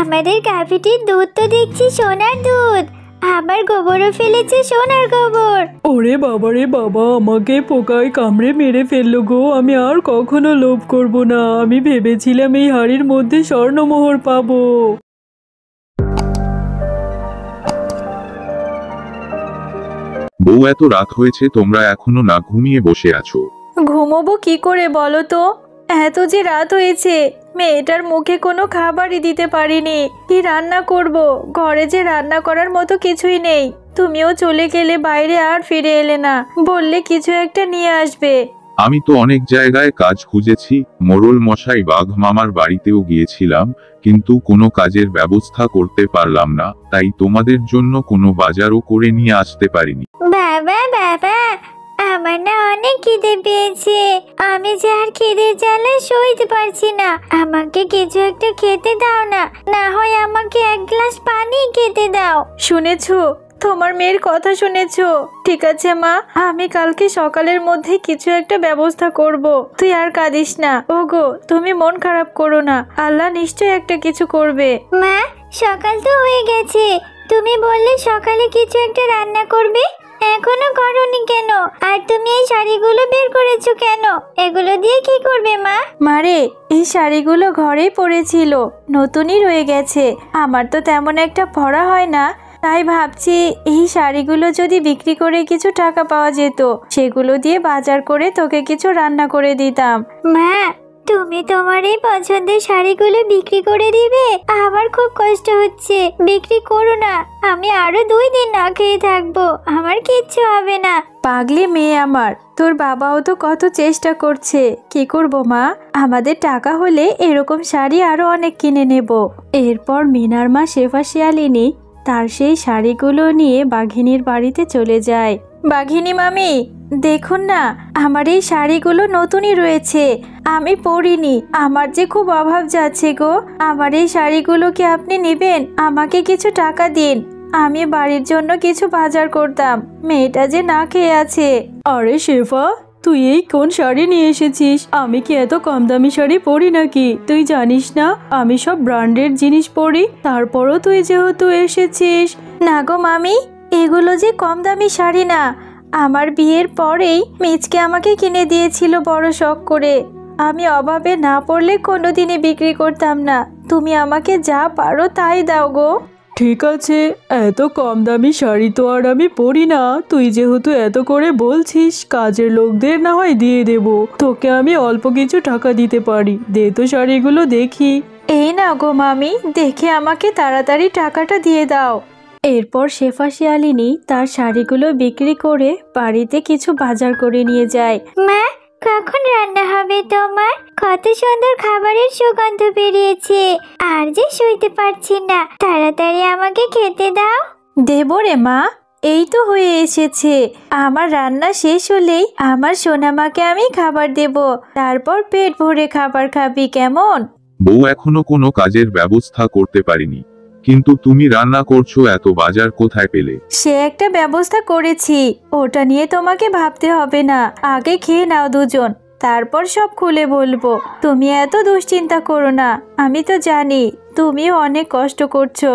আমাদের গাভীটির দুধ তো দেখছি সোনার দুধ, আবার গোবরও ফেলেছে সোনার গোবর। ওরে বাবা রে বাবা, আমাকে পোকায় কামড়ে মেরে ফেললো গো। আমি আর কখনো লোভ করব না। আমি ভেবেছিলাম এই হাড়ির মধ্যে স্বর্ণমোহর পাবো। বউ, এত রাত হয়েছে, তোমরা এখনো না ঘুমিয়ে বসে আছো? ঘুমোবো কি করে বলো তো? এত যে রাত হয়েছে, মেয়েটার মুখে কোনো খাবারই দিতে পারিনি। কি রান্না করব? ঘরে যে রান্না করার মতো কিছুই নেই। তুমিও চলে গেলে বাইরে, আর ফিরে এলে না। বললে কিছু একটা নিয়ে আসবে। আমি তো অনেক জায়গায় কাজ খুঁজেছি, মোড়ল মশাই বাঘ মামার বাড়িতেও গিয়েছিলাম, কিন্তু কোনো কাজের ব্যবস্থা করতে পারলাম না। তাই তোমাদের জন্য কোনো বাজারও করে নিয়ে আসতে পারিনি। বাবা বাবা, আমার না অনেক খিদে পেয়েছে। আমি যে আর খিদের জ্বালায় সইতে পারছি না। আমাকে কিছু একটা খেতে দাও না, না হয় আমাকে এক গ্লাস পানি খেতে দাও। শুনেছো? তোমার মেয়ের কথা শুনেছো? ঠিক আছে মা, আমি কালকে সকালের মধ্যে কিছু একটা ব্যবস্থা করব। তুই আর কাঁদিস না। ওগো, তুমি মন খারাপ করো না, আল্লাহ নিশ্চয় একটা কিছু করবে। মা, সকাল তো হয়ে গেছে, তুমি বললে সকালে কিছু একটা রান্না করবে, এখনো করোনি কেন? আর তুমি এই শাড়িগুলো বের করেছো কেন? এগুলো দিয়ে কি করবে মা? মারে, এই শাড়িগুলো ঘরেই পড়েছিল, নতুনই রয়ে গেছে। আমার তো তেমন একটা পরা হয় না, তাই ভাবছি এই শাড়িগুলো যদি বিক্রি করে কিছু টাকা পাওয়া যেত, সেগুলো দিয়ে বাজার করে তোকে কিছু রান্না করে দিতাম। মা, তুমি তোমার এই পছন্দের শাড়িগুলো বিক্রি করে দিবে? আমার খুব কষ্ট হচ্ছে, বিক্রি করো না। আমি আরো 2 দিন না খেয়ে থাকবো, আমার কিচ্ছু হবে না। পাগলি মেয়ে আমার, তোর বাবাও তো কত চেষ্টা করছে। কি করব মা, আমাদের টাকা হলে এরকম শাড়ি আরো অনেক কিনে নেব। এরপর মিনার মা শেফা শিয়ালিনী তার সেই শাড়িগুলো নিয়ে বাঘিনীর বাড়িতে চলে যায়। বাঘিনী মামি, দেখুন না, আমার এই শাড়িগুলো নতুনই রয়েছে, আমি পরিনি। আমার যে খুব অভাব যাচ্ছে গো। আমার এই শাড়িগুলো কি আপনি নেবেন? আমাকে কিছু টাকা দিন, আমি বাড়ির জন্য কিছু বাজার করতাম। মেয়েটা যে না খেয়ে আছে। আরে শেফা, তুই এই কোন শাড়ি নিয়ে এসেছিস? আমি কি এত কম দামি শাড়ি পরি নাকি? তুই জানিস না আমি সব ব্র্যান্ডেড জিনিস পরি। তারপরও তুই যেহেতু এসেছিস। না গো মামি, এগুলো যে কম দামি শাড়ি না। আমার বিয়ের পরেই মিচকে আমাকে কিনে দিয়েছিল বড় শখ করে। আমি অভাবে না পড়লে কোনোদিনই বিক্রি করতাম না। তুমি আমাকে যা পারো তাই দাও গো। ঠিক আছে, এত কম দামি শাড়ি তো আর আমি পরি না। তুই যেহেতু এত করে বলছিস, কাজের লোকদের না হয় দিয়ে দেব। তোকে আমি অল্প কিছু টাকা দিতে পারি। দে তো শাড়িগুলো দেখি। এই না গো মামি, দেখে আমাকে তাড়াতাড়ি টাকাটা দিয়ে দাও। এরপর শেফা শিয়ালিনী তার শাড়িগুলো বিক্রি করে বাড়িতে কিছু বাজার করে নিয়ে যায়। মা, কখন রান্না হবে তোমার? কত সুন্দর খাবারের সুগন্ধ বেরিয়েছে, আর যে সইতে পারছি না। তাড়াতাড়ি আমাকে খেতে দাও। দেব রে মা, এই তো হয়ে এসেছে। আমার রান্না শেষ হলেই আমার সোনামাকে আমি খাবার দেব, তারপর পেট ভরে খাবার খাবি, কেমন? বউ, এখনো কোনো কাজের ব্যবস্থা করতে পারিনি, কিন্তু তুমি রান্না করছো, এত বাজার কোথায় পেলে? সে একটা ব্যবস্থা করেছি, ওটা নিয়ে তোমাকে ভাবতে হবে না। আগে খেয়ে নাও দুজন, তারপর সব খুলে বলবো। তুমি এত দুশ্চিন্তা করো না, আমি তো জানি তুমিও অনেক কষ্ট করছো।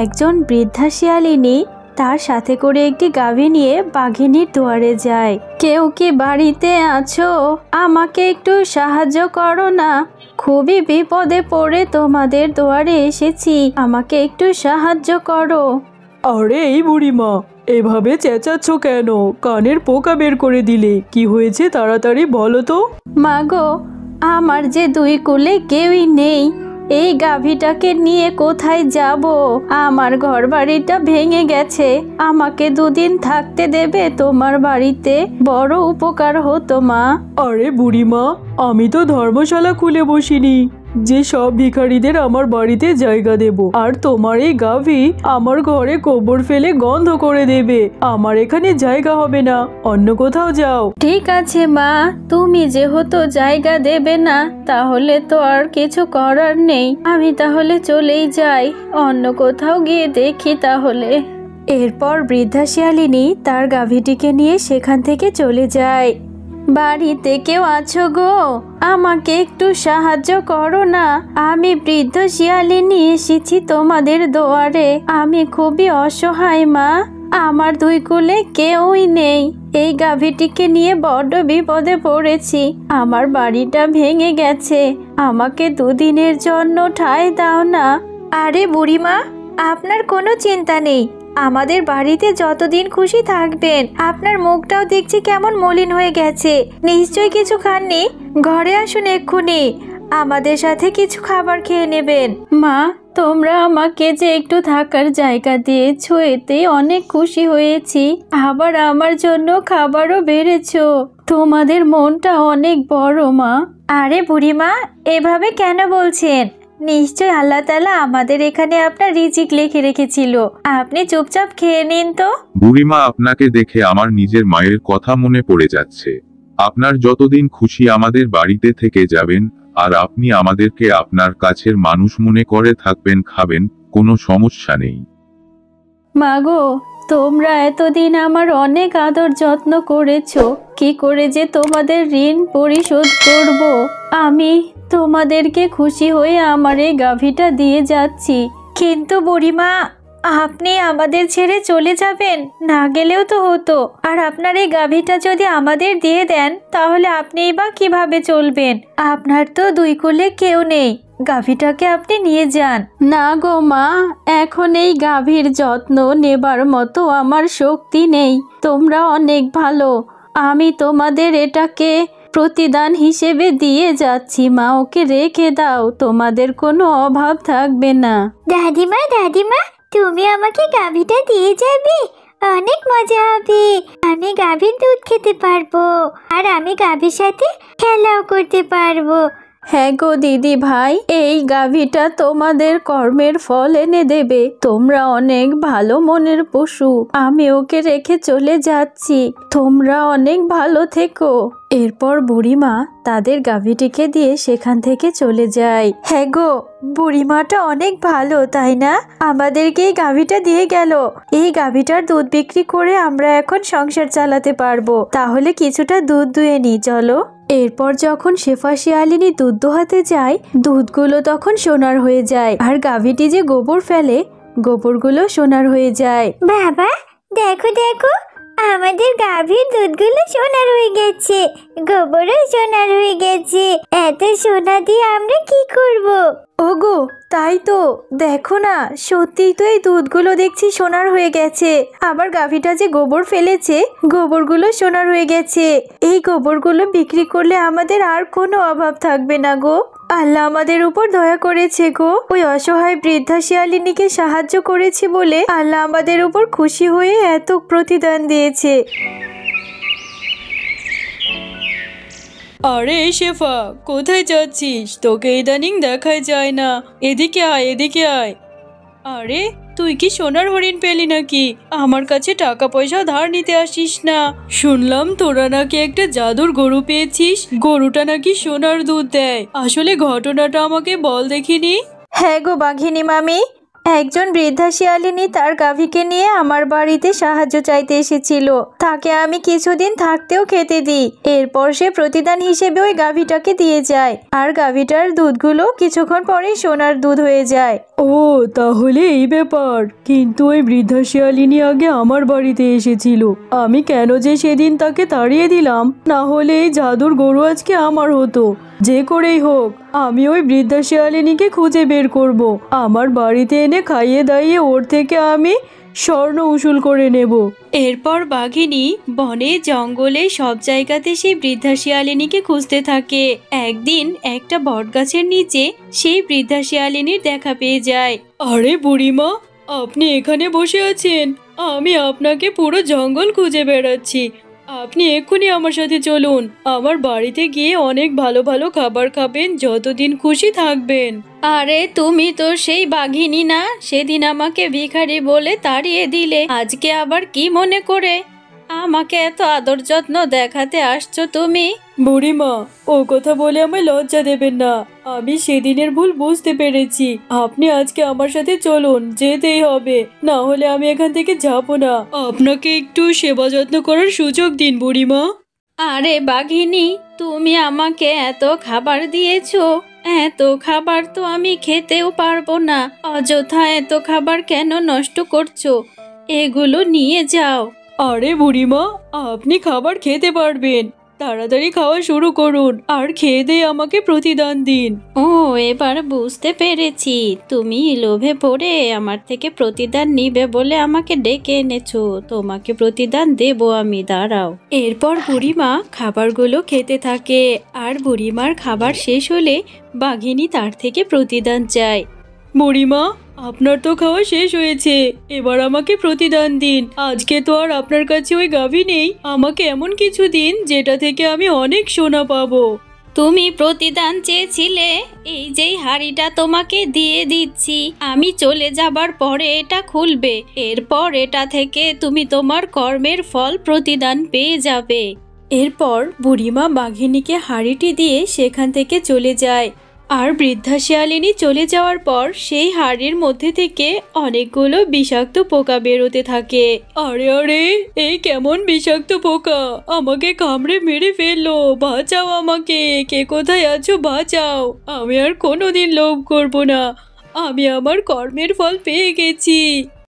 একজন বৃদ্ধা শিয়ালিনী তার সাথে করে একটি গাভী নিয়ে বাঘিনীর দুয়ারে যায়। কেউ কি বাড়িতে আছো? আমাকে একটু সাহায্য করো না, খুবই বিপদে পড়ে তোমাদের দুয়ারে এসেছি, আমাকে একটু সাহায্য করো। আরে এই বুড়িমা, এভাবে চেঁচাচ্ছ কেন? কানের পোকা বের করে দিলে। কি হয়েছে তাড়াতাড়ি বলো তো। মাগো, আমার যে 2 কুলে কেউই নেই, এই গাভীটাকে নিয়ে কোথায় যাব? আমার ঘর বাড়িটা ভেঙে গেছে, আমাকে 2 দিন থাকতে দেবে তোমার বাড়িতে? বড় উপকার হতো মা। আরে বুড়িমা, আমি তো ধর্মশালা খুলে বসিনি যে সব ভিখারিদের আমার বাড়িতে জায়গা দেব। আর তোমার এই গাভী আমার ঘরে গোবর ফেলে গন্ধ করে দেবে। আমার এখানে জায়গা হবে না, অন্য কোথাও যাও। ঠিক আছে মা, তুমি যেহেতু জায়গা দেবে না, তাহলে তো আর কিছু করার নেই। আমি তাহলে চলেই যাই, অন্য কোথাও গিয়ে দেখি তাহলে। এরপর বৃদ্ধা শিয়ালিনী তার গাভীটিকে নিয়ে সেখান থেকে চলে যায়। বাড়িতে কেউ আছো গো? আমাকে একটু সাহায্য করো না। আমি বৃদ্ধ শিয়ালিনী এসেছি তোমাদের দুয়ারে। আমি খুবই অসহায় মা। আমার দুই কুলে কেউই নেই। এই গাভীটিকে নিয়ে বড্ড বিপদে পড়েছি। আমার বাড়িটা ভেঙে গেছে। আমাকে দুদিনের জন্য ঠাঁই দাও না। আরে বুড়িমা, আপনার কোনো চিন্তা নেই। আমাদের বাড়িতে যতদিন খুশি থাকবেন। আপনার মুখটাও দেখছি কেমন মলিন হয়ে গেছে। নিশ্চয়ই কিছু খাননি। ঘরে আসুন এক্ষুনি। আমাদের সাথে কিছু খাবার খেয়ে নেবেন। মা, তোমরা আমাকে যে একটু থাকার জায়গা দিয়েছো, এতে অনেক খুশি হয়েছি। আবার আমার জন্য খাবারও বেড়েছো। তোমাদের মনটা অনেক বড় মা। আরে বুড়িমা, এভাবে কেন বলছেন? নিশ্চয় আল্লাহ তাআলা আমাদের এখানে আপনার রিজিক লিখে রেখেছিল। আপনি চুপচাপ খেয়ে নিন তো। বুড়িমা, আপনাকে দেখে আমার নিজের মায়ের কথা মনে পড়ে যাচ্ছে। আপনার যতদিন খুশি আমাদের বাড়িতে থেকে যাবেন, আর আপনি আমাদেরকে আপনার কাছের মানুষ মনে করে থাকবেন, খাবেন, কোনো সমস্যা নেই। মাগো, তোমরা এতদিন আমার অনেক আদর যত্ন করেছো। কি করে যে তোমাদের ঋণ পরিশোধ করব। আমি তোমাদেরকে খুশি হয়ে আমার এই গাভীটা দিয়ে যাচ্ছি। কিন্তু বুড়িমা, আপনি আমাদের ছেড়ে চলে যাবেন? না গেলেও তো হতো। আর আপনার এই গাভীটা যদি আমাদের দিয়ে দেন, তাহলে আপনিই বা কিভাবে চলবেন? আপনার তো দুই কুলে কেউ নেই। গাভীটাকে আপনি নিয়ে যান। না গো মা, এখন এই গাভীর যত্ন নেবার মতো আমার শক্তি নেই। তোমরা অনেক ভালো। আমি তোমাদের এটাকে প্রতিদান হিসেবে দিয়ে যাচ্ছি মা। ওকে রেখে দাও, তোমাদের কোনো অভাব থাকবে না। দাদিমা, দাদিমা, তুমি আমাকে গাভীটা দিয়ে যাবে? অনেক মজা হবে। আমি গাভীর দুধ খেতে পারবো, আর আমি গাভীর সাথে খেলাও করতে পারবো। হ্যাঁ গো দিদি ভাই, এই গাভীটা তোমাদের কর্মের ফল এনে দেবে। তোমরা অনেক ভালো মনের পশু। আমি ওকে রেখে চলে যাচ্ছি। তোমরা অনেক ভালো থেকো। এরপর বুড়িমা তাদের গাভীটিকে দিয়ে সেখান থেকে চলে যায়। হ্যাঁ গো, বুড়িমাটা অনেক ভালো, তাই না? আমাদেরকে এই গাভীটা দিয়ে গেল। এই গাভীটার দুধ বিক্রি করে আমরা এখন সংসার চালাতে পারবো। তাহলে কিছুটা দুধ দুয়ে নি, চলো। এরপর যখন শেফা শিয়ালিনী দুধ দোহাতে যায়, দুধগুলো তখন সোনার হয়ে যায়। আর গাভীটি যে গোবর ফেলে, গোবরগুলো সোনার হয়ে যায়। বাবা, দেখো দেখো, আমাদের গাভীর দুধগুলো সোনার হয়ে গেছে, গোবরও সোনার হয়ে গেছে। এত সোনা দিয়ে আমরা কি করব? ওগো, তাই তো, দেখো না, সত্যিই তো এই দুধগুলো দেখছি সোনার হয়ে গেছে। আবার গাভীটা যে গোবর ফেলেছে, গোবরগুলো সোনার হয়ে গেছে। এই গোবরগুলো বিক্রি করলে আমাদের আর কোনো অভাব থাকবে না গো। আল্লাহ আমাদের উপর দয়া করেছে গো। ওই অসহায় বৃদ্ধা শিয়ালিনীকে সাহায্য করেছি বলে আল্লাহ আমাদের উপর খুশি হয়ে এত প্রতিদান দিয়েছে। আরে শেফা, কোথায় যাচ্ছিস? তোকে ইদানিং দেখাই যায় না। এদিকে আয়, এদিকে আয়। আরে, তুই কি সোনার হরিণ পেলি নাকি? আমার কাছে টাকা পয়সা ধার নিতে আসিস না। শুনলাম তোরা নাকি একটা জাদুর গরু পেয়েছিস। গরুটা নাকি সোনার দুধ দেয়। আসলে ঘটনাটা আমাকে বল দেখিনি। হ্যাঁ গো বাঘিনী মামি, একজন বৃদ্ধা শিয়ালিনী তার গাভীকে নিয়ে আমার বাড়িতে সাহায্য চাইতে এসেছিল। তাকে আমি কিছুদিন থাকতেও খেতে দিই। এরপর সে প্রতিদান হিসেবে ওই গাভীটাকে দিয়ে যায়। আর গাভীটার দুধগুলো কিছুক্ষণ পরেই সোনার দুধ হয়ে যায়। ও, তাহলে এই ব্যাপার। কিন্তু ওই বৃদ্ধা শিয়ালিনী আগে আমার বাড়িতে এসেছিল। আমি কেন যে সেদিন তাকে তাড়িয়ে দিলাম, না হলে এই জাদুর গরু আজকে আমার হতো। যে করেই হোক, আমি ওই বৃদ্ধা শিয়ালিনীকে খুঁজে বের করব। আমার বাড়িতে এনে খাইয়ে দাইয়ে ওর থেকে আমি স্বর্ণ উসুল করে নেব। এরপর বাঘিনী বনে জঙ্গলে সব জায়গাতে সেই বৃদ্ধা শিয়ালিনীকে খুঁজতে থাকে। একদিন একটা বটগাছের নিচে সেই বৃদ্ধা শিয়ালিনীর দেখা পেয়ে যায়। আরে বুড়িমা, আপনি এখানে বসে আছেন? আমি আপনাকে পুরো জঙ্গল খুঁজে বেড়াচ্ছি। আপনি এক্ষুনি আমার সাথে চলুন। আমার বাড়িতে গিয়ে অনেক ভালো ভালো খাবার খাবেন, যতদিন খুশি থাকবেন। আরে তুমি তো সেই বাঘিনী না? সেদিন আমাকে ভিখারি বলে তাড়িয়ে দিলে। আজকে আবার কি মনে করে আমাকে এত আদর যত্ন দেখাতে আসছো তুমি? বুড়িমা, ও কথা বলে আমায় লজ্জা দেবেন না। আমি সেদিনের ভুল বুঝতে পেরেছি। আপনি আজকে আমার সাথে চলুন, যেতেই হবে, না হলে আমি এখান থেকে যাব না। আপনাকে একটু সেবা যত্ন করার সুযোগ দিন বুড়িমা। আরে বাঘিনী, তুমি আমাকে এত খাবার দিয়েছো, এত খাবার তো আমি খেতেও পারবো না। অযথা এত খাবার কেন নষ্ট করছো? এগুলো নিয়ে যাও। আরে বুড়িমা, আপনি খাবার খেতে পারবেন, তাড়াতাড়ি খাওয়া শুরু করুন আর খেয়ে দিয়ে আমাকে প্রতিদান দিন। ও, এবার বুঝতে পেরেছি, তুমি লোভে পড়ে আমার থেকে প্রতিদান নিবে বলে আমাকে ডেকে এনেছো। তোমাকে প্রতিদান দেবো আমি, দাঁড়াও। এরপর বুড়িমা খাবারগুলো খেতে থাকে, আর বুড়িমার খাবার শেষ হলে বাঘিনী তার থেকে প্রতিদান চায়। বুড়িমা, আপনার তো খাওয়া শেষ হয়েছে, এবার আমাকে প্রতিদান দিন। আজকে তো আর আপনার কাছে ওই গাভী নেই, আমাকে এমন কিছু দিন যেটা থেকে আমি অনেক সোনা পাবো। তুমি প্রতিদান চেয়েছিলে, এই যেই হাড়িটা তোমাকে দিয়ে দিচ্ছি। আমি চলে যাবার পরে এটা খুলবে, এরপর এটা থেকে তুমি তোমার কর্মের ফল প্রতিদান পেয়ে যাবে। এরপর বুড়িমা বাঘিনীকে হাড়িটি দিয়ে সেখান থেকে চলে যায়। আর বৃদ্ধা শিয়ালিনী চলে যাওয়ার পর সেই হাড়ির মধ্যে থেকে অনেকগুলো বিষাক্ত পোকা বেরোতে থাকে। আরে আরে, এই কেমন বিষাক্ত পোকা, আমাকে কামড়ে মেরে ফেললো, বাঁচাও আমাকে, কে কোথায় আছো বাঁচাও। আমি আর কোনোদিন লোভ করব না, আমি আমার কর্মের ফল পেয়ে গেছি।